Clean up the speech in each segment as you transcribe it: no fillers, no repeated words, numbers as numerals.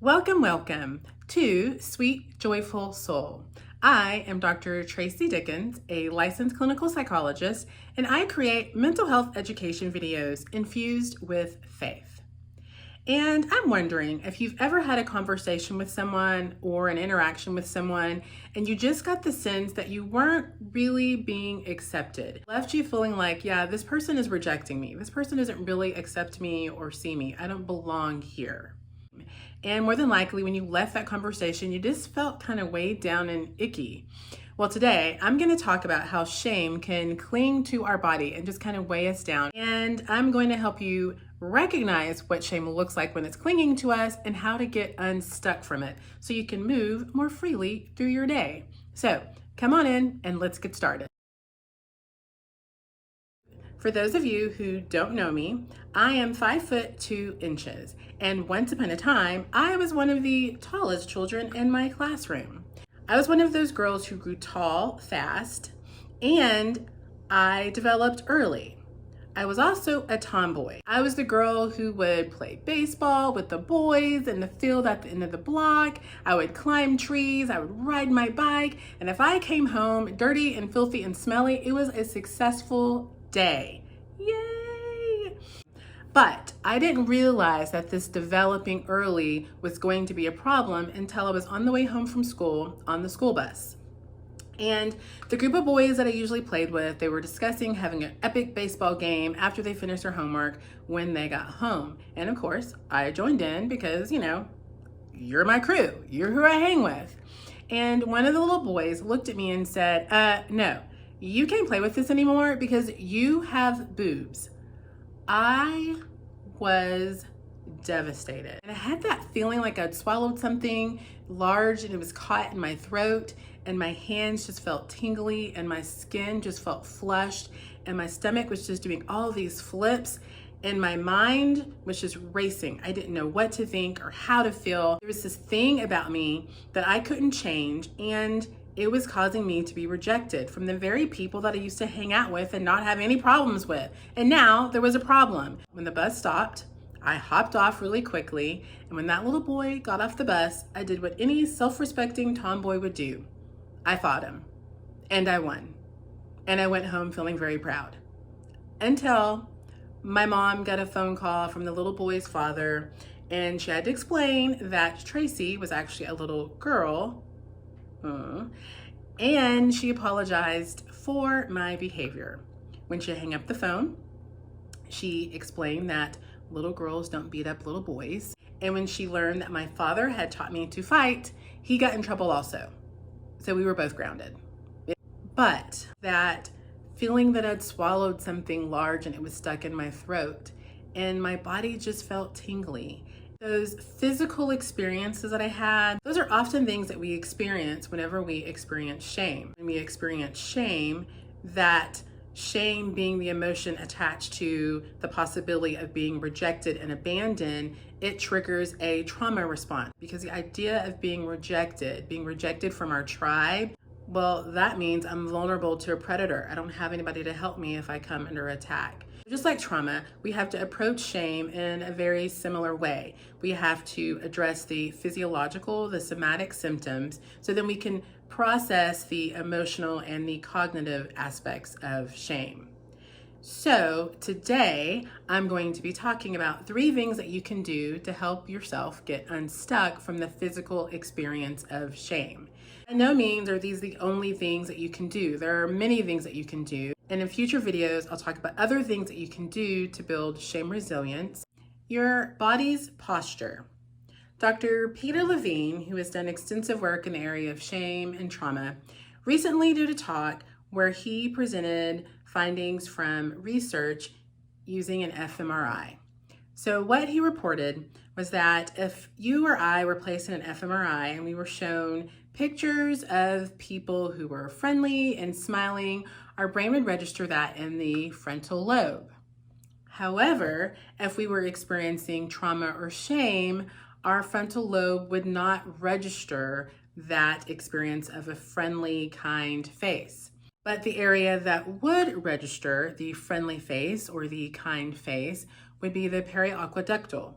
Welcome, welcome to Sweet Joyful Soul. I am Dr. Tracy Dickens, a licensed clinical psychologist, and I create mental health education videos infused with faith. And I'm wondering if you've ever had a conversation with someone or an interaction with someone and you just got the sense that you weren't really being accepted. It left you feeling like, yeah, this person is rejecting me. This person doesn't really accept me or see me. I don't belong here. And more than likely, when you left that conversation, you just felt kind of weighed down and icky. Well, today I'm going to talk about how shame can cling to our body and just kind of weigh us down. And I'm going to help you recognize what shame looks like when it's clinging to us and how to get unstuck from it so you can move more freely through your day. So come on in and let's get started. For those of you who don't know me, I am 5'2", and once upon a time, I was one of the tallest children in my classroom. I was one of those girls who grew tall fast, and I developed early. I was also a tomboy. I was the girl who would play baseball with the boys in the field at the end of the block. I would climb trees, I would ride my bike, and if I came home dirty and filthy and smelly, it was a successful day. Yay! But I didn't realize that this developing early was going to be a problem until I was on the way home from school on the school bus. And the group of boys that I usually played with, they were discussing having an epic baseball game after they finished their homework when they got home. And of course, I joined in because, you're my crew. You're who I hang with. And one of the little boys looked at me and said, no, you can't play with this anymore because you have boobs. I was devastated. And I had that feeling like I'd swallowed something large and it was caught in my throat, and my hands just felt tingly and my skin just felt flushed and my stomach was just doing all these flips and my mind was just racing. I didn't know what to think or how to feel. There was this thing about me that I couldn't change, and it was causing me to be rejected from the very people that I used to hang out with and not have any problems with. And now there was a problem. When the bus stopped, I hopped off really quickly, and when that little boy got off the bus, I did what any self-respecting tomboy would do. I fought him, and I won. And I went home feeling very proud. Until my mom got a phone call from the little boy's father, and she had to explain that Tracy was actually a little girl, and she apologized for my behavior. When she hung up the phone, she explained that little girls don't beat up little boys. And when she learned that my father had taught me to fight, he got in trouble also. So we were both grounded. But that feeling that I'd swallowed something large and it was stuck in my throat, and my body just felt tingly. Those physical experiences that I had, those are often things that we experience whenever we experience shame. When we experience shame, that shame being the emotion attached to the possibility of being rejected and abandoned, it triggers a trauma response, because the idea of being rejected from our tribe, well, that means I'm vulnerable to a predator. I don't have anybody to help me if I come under attack. Just like trauma, we have to approach shame in a very similar way. We have to address the physiological, the somatic symptoms, so then we can process the emotional and the cognitive aspects of shame. So today, I'm going to be talking about 3 things that you can do to help yourself get unstuck from the physical experience of shame. By no means are these the only things that you can do. There are many things that you can do. And in future videos, I'll talk about other things that you can do to build shame resilience. Your body's posture. Dr. Peter Levine, who has done extensive work in the area of shame and trauma, recently did a talk where he presented findings from research using an fMRI. So what he reported was that if you or I were placed in an fMRI and we were shown pictures of people who were friendly and smiling, our brain would register that in the frontal lobe. However, if we were experiencing trauma or shame, our frontal lobe would not register that experience of a friendly, kind face. But the area that would register the friendly face or the kind face would be the periaqueductal.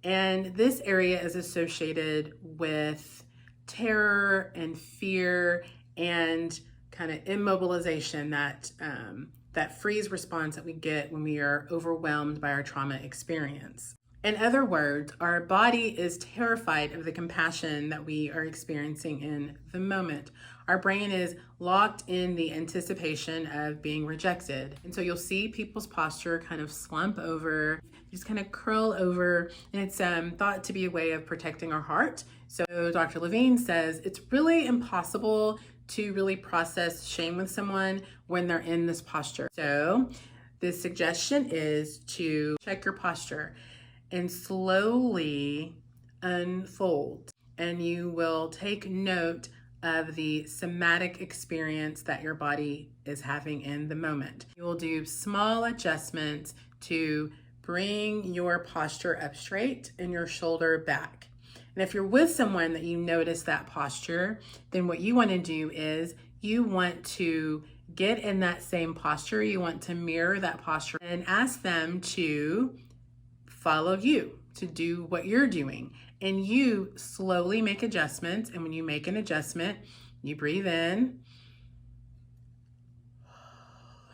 And this area is associated with terror and fear and kind of immobilization, that freeze response that we get when we are overwhelmed by our trauma experience. In other words, our body is terrified of the compassion that we are experiencing in the moment. Our brain is locked in the anticipation of being rejected. And so you'll see people's posture kind of slump over, just kind of curl over, and it's thought to be a way of protecting our heart. So Dr. Levine says it's really impossible to really process shame with someone when they're in this posture. So the suggestion is to check your posture and slowly unfold, and you will take note of the somatic experience that your body is having in the moment. You will do small adjustments to bring your posture up straight and your shoulder back. And if you're with someone that you notice that posture, then what you want to do is you want to get in that same posture. You want to mirror that posture and ask them to follow you, to do what you're doing. And you slowly make adjustments. And when you make an adjustment, you breathe in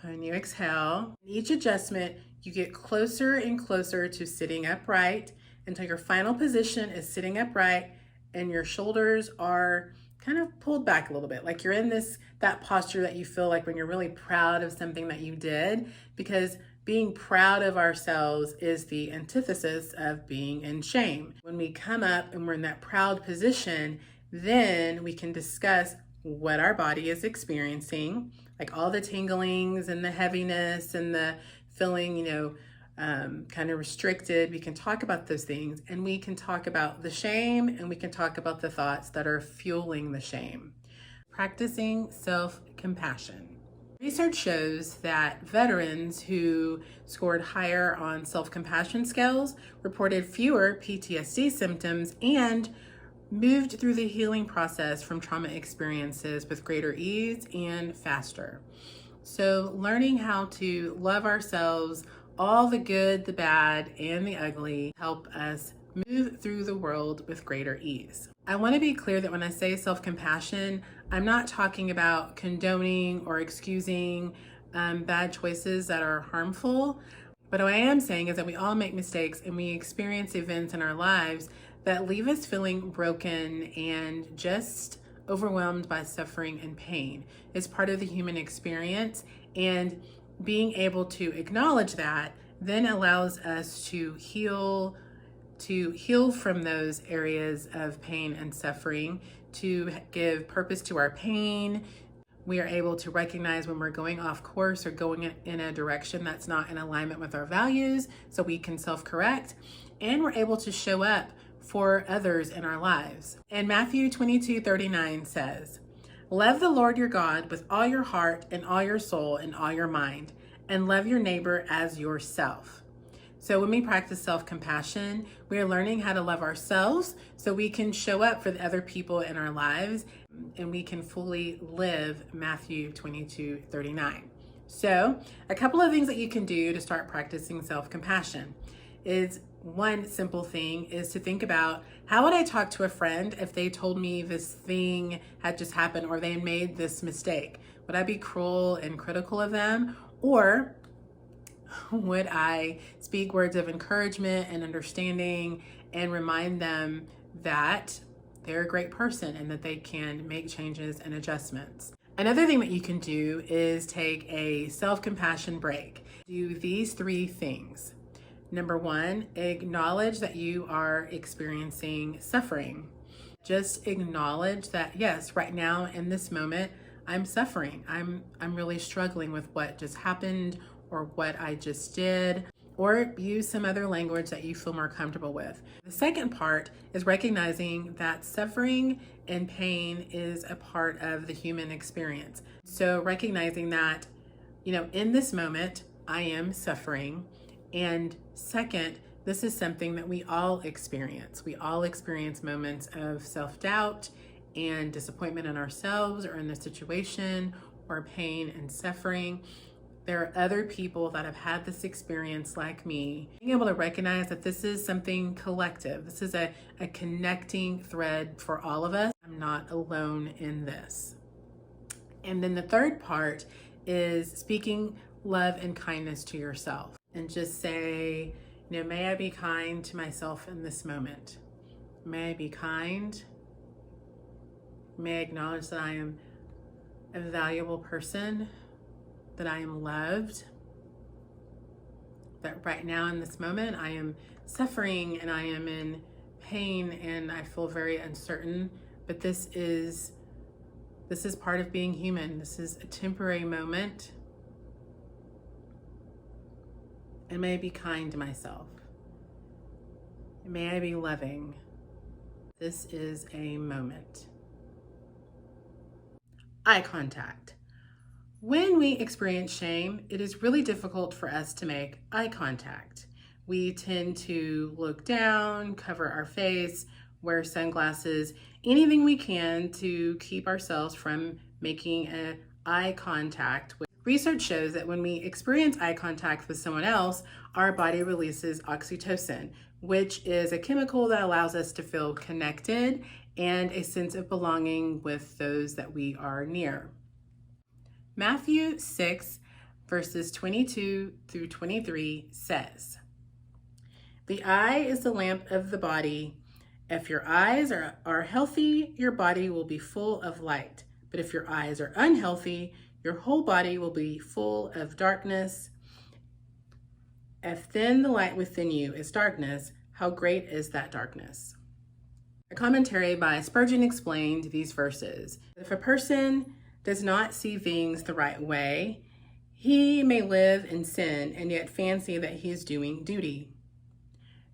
and you exhale. Each adjustment, you get closer and closer to sitting upright until your final position is sitting upright and your shoulders are kind of pulled back a little bit. Like you're in that posture that you feel like when you're really proud of something that you did, because being proud of ourselves is the antithesis of being in shame. When we come up and we're in that proud position, then we can discuss what our body is experiencing, like all the tinglings and the heaviness and the feeling, kind of restricted. We can talk about those things, and we can talk about the shame, and we can talk about the thoughts that are fueling the shame. Practicing self-compassion. Research shows that veterans who scored higher on self-compassion scales reported fewer PTSD symptoms and moved through the healing process from trauma experiences with greater ease and faster. So learning how to love ourselves, all the good, the bad, and the ugly, help us move through the world with greater ease. I want to be clear that when I say self-compassion, I'm not talking about condoning or excusing bad choices that are harmful. But what I am saying is that we all make mistakes and we experience events in our lives that leave us feeling broken and just overwhelmed by suffering and pain. It's part of the human experience, and being able to acknowledge that then allows us to heal from those areas of pain and suffering, to give purpose to our pain. We are able to recognize when we're going off course or going in a direction that's not in alignment with our values, so we can self-correct, and we're able to show up for others in our lives. And Matthew 22:39 says, "Love the Lord your God with all your heart and all your soul and all your mind, and love your neighbor as yourself." So when we practice self-compassion, we are learning how to love ourselves so we can show up for the other people in our lives, and we can fully live Matthew 22:39. So a couple of things that you can do to start practicing self-compassion is, one simple thing is to think about, how would I talk to a friend if they told me this thing had just happened or they made this mistake? Would I be cruel and critical of them? Or would I speak words of encouragement and understanding and remind them that they're a great person and that they can make changes and adjustments? Another thing that you can do is take a self-compassion break. Do these 3 things. Number 1, acknowledge that you are experiencing suffering. Just acknowledge that, yes, right now in this moment, I'm suffering. I'm really struggling with what just happened or what I just did, or use some other language that you feel more comfortable with. The second part is recognizing that suffering and pain is a part of the human experience. So recognizing that, in this moment, I am suffering. And second, this is something that we all experience. We all experience moments of self-doubt and disappointment in ourselves or in the situation, or pain and suffering. There are other people that have had this experience like me. Being able to recognize that this is something collective. This is a connecting thread for all of us. I'm not alone in this. And then the third part is speaking love and kindness to yourself. And just say, may I be kind to myself in this moment. May I be kind. May I acknowledge that I am a valuable person, that I am loved, that right now in this moment I am suffering and I am in pain and I feel very uncertain, but this is part of being human. This is a temporary moment. And may I be kind to myself. May I be loving. This is a moment. Eye contact. When we experience shame, it is really difficult for us to make eye contact. We tend to look down, cover our face, wear sunglasses, anything we can to keep ourselves from making an eye contact. Research shows that when we experience eye contact with someone else, our body releases oxytocin, which is a chemical that allows us to feel connected and a sense of belonging with those that we are near. Matthew 6, verses 22 through 23 says, "The eye is the lamp of the body. If your eyes are healthy, your body will be full of light. But if your eyes are unhealthy, your whole body will be full of darkness. If then the light within you is darkness, how great is that darkness?" A commentary by Spurgeon explained these verses. If a person does not see things the right way, he may live in sin and yet fancy that he is doing duty.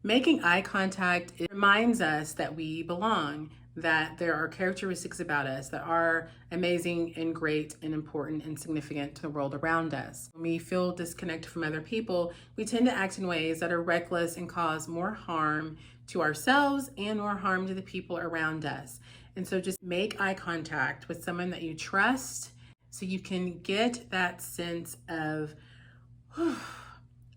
Making eye contact, it reminds us that we belong, that there are characteristics about us that are amazing and great and important and significant to the world around us. When we feel disconnected from other people, we tend to act in ways that are reckless and cause more harm to ourselves and more harm to the people around us. And so just make eye contact with someone that you trust so you can get that sense of,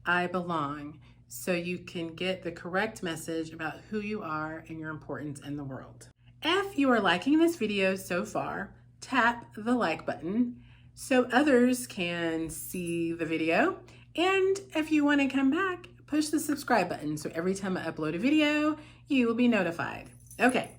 I belong, so you can get the correct message about who you are and your importance in the world. If you are liking this video so far, tap the like button so others can see the video. And if you want to come back, push the subscribe button so every time I upload a video, you will be notified. Okay,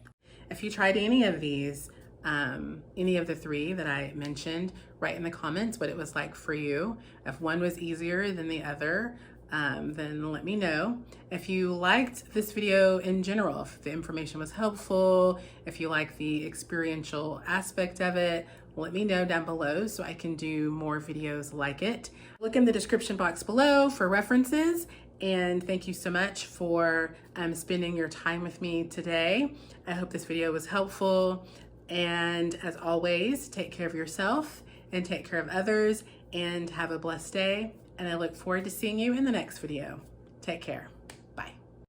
if you tried any of these, any of the three that I mentioned, write in the comments what it was like for you. If one was easier than the other, then let me know. If you liked this video in general, if the information was helpful, if you like the experiential aspect of it, let me know down below so I can do more videos like it. Look in the description box below for references, and thank you so much for spending your time with me today. I hope this video was helpful, and as always, take care of yourself and take care of others, and have a blessed day. And I look forward to seeing you in the next video. Take care.